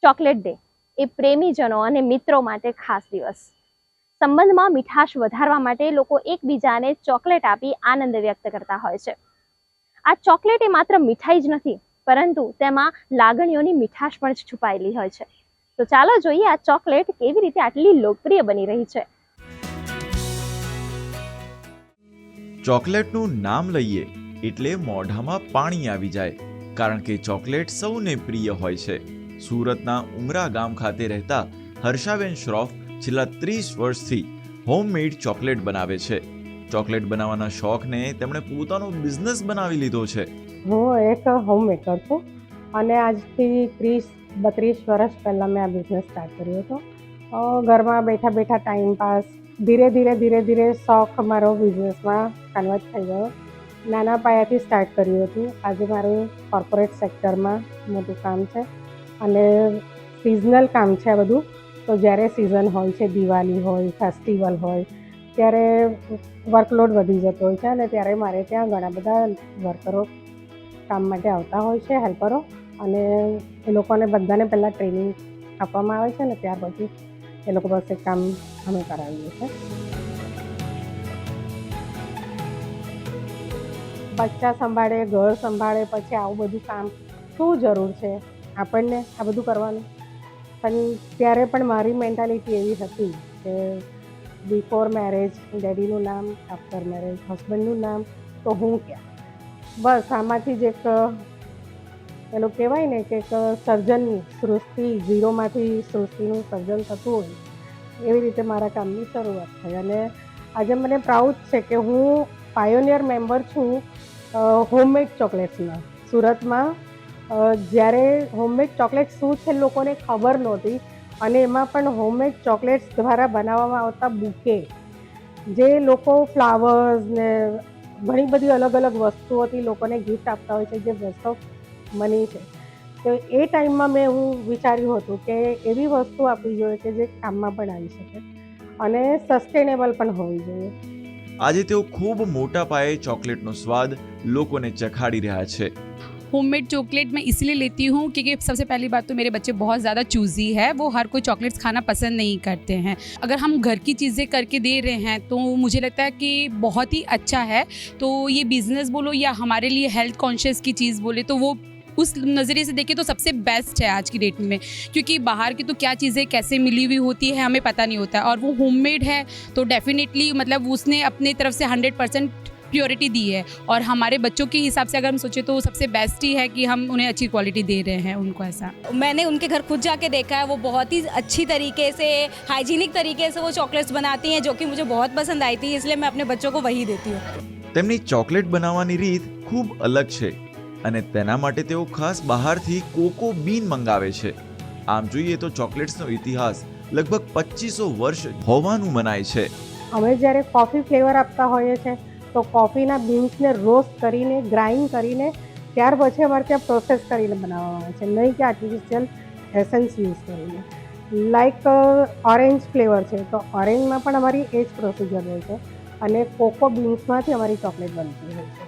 Chocolate day એ પ્રેમીજનો અને મિત્રો માટે ખાસ દિવસ. સંબંધમાં મીઠાશ વધારવા માટે લોકો એકબીજાને ચોકલેટ આપી આનંદ વ્યક્ત કરતા હોય છે. આ ચોકલેટ એ માત્ર મીઠાઈ જ નથી, પરંતુ તેમાં લાગણીઓની મીઠાશ પણ છુપાયેલી હોય છે. તો ચાલો જોઈએ આ ચોકલેટ કેવી રીતે આટલી લોકપ્રિય બની રહી છે. ચોકલેટનું નામ લઈએ એટલે મોઢામાં પાણી આવી જાય, કારણ કે ચોકલેટ સૌને પ્રિય હોય છે. સુરતના ઉમરા ગામ ખાતે રહેતા હર્ષાબેન શ્રોફ છેલ્લા 30 વર્ષથી હોમમેડ ચોકલેટ બનાવે છે. ચોકલેટ બનાવવાના શોખને તેમણે પોતાનો બિઝનેસ બનાવી લીધો છે. હું એક હોમ મેકર છું અને આજથી 30-32 વર્ષ પહેલાં મેં આ બિઝનેસ સ્ટાર્ટ કર્યો હતો. ઘરમાં બેઠા બેઠા ટાઈમ પાસ ધીરે ધીરે શોખ મારો બિઝનેસમાં કન્વર્ટ થઈ ગયો. નાના પાયાથી સ્ટાર્ટ કર્યું હતું. આજે મારું કોર્પોરેટ સેક્ટરમાં મોટું કામ છે અને સિઝનલ કામ છે આ બધું. તો જ્યારે સિઝન હોય છે, દિવાળી હોય, ફેસ્ટિવલ હોય, ત્યારે વર્કલોડ વધી જતો હોય છે અને ત્યારે મારે ત્યાં ઘણા બધા વર્કરો કામ માટે આવતા હોય છે, હેલ્પરો, અને એ લોકોને બધાને પહેલાં ટ્રેનિંગ આપવામાં આવે છે ને ત્યાર પછી એ લોકો પાસે કામ અમે કરાવીએ છીએ. બચ્ચા સંભાળે, ઘર સંભાળે, પછી આવું બધું કામ શું જરૂર છે આપણને આ બધું કરવાનું? પણ ત્યારે પણ મારી મેન્ટાલિટી એવી હતી કે બિફોર મેરેજ ડેડીનું નામ, આફ્ટર મેરેજ હસબન્ડનું નામ, તો હું ક્યાં? બસ આમાંથી જ એક પેલું કહેવાય ને કે એક સર્જન, સૃષ્ટિ, ઝીરોમાંથી સૃષ્ટિનું સર્જન થતું હોય એવી રીતે મારા કામની શરૂઆત થઈ. અને આજે મને પ્રાઉડ છે કે હું પાયોનિયર મેમ્બર છું હોમમેડ ચોકલેટ્સમાં. સુરતમાં જ્યારે હોમમેડ ચોકલેટ શું છે લોકોને ખબર નહોતી, અને એમાં પણ હોમમેડ ચોકલેટ્સ દ્વારા બનાવવામાં આવતા બુકે, જે લોકો ફ્લાવર્સ ને ઘણી બધી અલગ અલગ વસ્તુઓથી લોકોને ગિફ્ટ આપતા હોય છે, જે વેસ્ટ ઓફ મની છે. તો એ ટાઈમમાં હું વિચાર્યું હતું કે એવી વસ્તુ આપવી જોઈએ કે જે કામમાં પણ આવી શકે અને સસ્ટેનેબલ પણ હોવી જોઈએ. આજે તેઓ ખૂબ મોટા પાયે ચોકલેટનો સ્વાદ લોકોને ચખાડી રહ્યા છે. होममेड चॉकलेट मैं इसलिए लेती हूँ क्योंकि सबसे पहली बात तो मेरे बच्चे बहुत ज़्यादा चूज़ी है, वो हर कोई चॉकलेट्स खाना पसंद नहीं करते हैं. अगर हम घर की चीज़ें करके दे रहे हैं तो मुझे लगता है कि बहुत ही अच्छा है. तो ये बिज़नेस बोलो या हमारे लिए हेल्थ कॉन्शियस की चीज़ बोले तो वो उस नज़रिए से देखें तो सबसे बेस्ट है आज की डेट में, क्योंकि बाहर की तो क्या चीज़ें कैसे मिली हुई होती है हमें पता नहीं होता है, और वो होममेड है तो डेफिनेटली मतलब उसने अपने तरफ से 100% प्योरिटी दी है. और हमारे बच्चों के हिसाब से अगर हम सोचें तो सबसे बेस्ट ही है कि हम उन्हें अच्छी क्वालिटी दे रहे हैं उनको. ऐसा मैंने उनके घर खुद जाके देखा है, वो बहुत ही अच्छी तरीके से, हाइजीनिक तरीके से वो चॉकलेट्स बनाती हैं, जो कि मुझे बहुत पसंद आई थी, इसलिए मैं अपने बच्चों को वही देती हूँ. તેમની ચોકલેટ બનાવવાની રીત ખૂબ અલગ છે અને તેના માટે તેઓ ખાસ બહારથી કોકો બીન મંગાવે છે. આમ જોઈએ તો ચોકલેટ્સનો ઇતિહાસ લગભગ 2500 વર્ષ હોવાનું મનાય છે. અમે જ્યારે કોફી ફ્લેવર આપતા હોઈએ છીએ તો કોફીના બીન્સને રોસ્ટ કરીને, ગ્રાઇન્ડ કરીને, ત્યાર પછી અમારે ત્યાં પ્રોસેસ કરીને બનાવવામાં આવે છે, નહીં કે આર્ટિફિશિયલ એસન્સ યુઝ કરીને. લાઈક ઓરેન્જ ફ્લેવર છે તો ઓરેન્જમાં પણ અમારી એ જ પ્રોસિજર હોય છે અને કોકો બીન્સમાંથી અમારી ચોકલેટ બનતી હોય છે.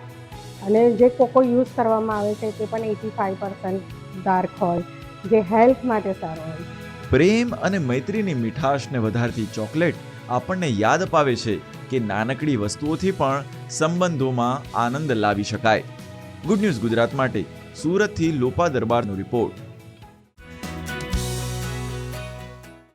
અને જે કોકો યુઝ કરવામાં આવે છે તે પણ 85% ડાર્ક હોય, જે હેલ્થ માટે સારો હોય. પ્રેમ અને મૈત્રીની મીઠાશને વધારતી ચોકલેટ આપણને યાદ અપાવે છે કે નાનકડી વસ્તુઓથી પણ સંબંધોમાં આનંદ લાવી શકાય. ગુડ ન્યૂઝ ગુજરાત માટે સુરતથી લોપા દરબારનો રિપોર્ટ.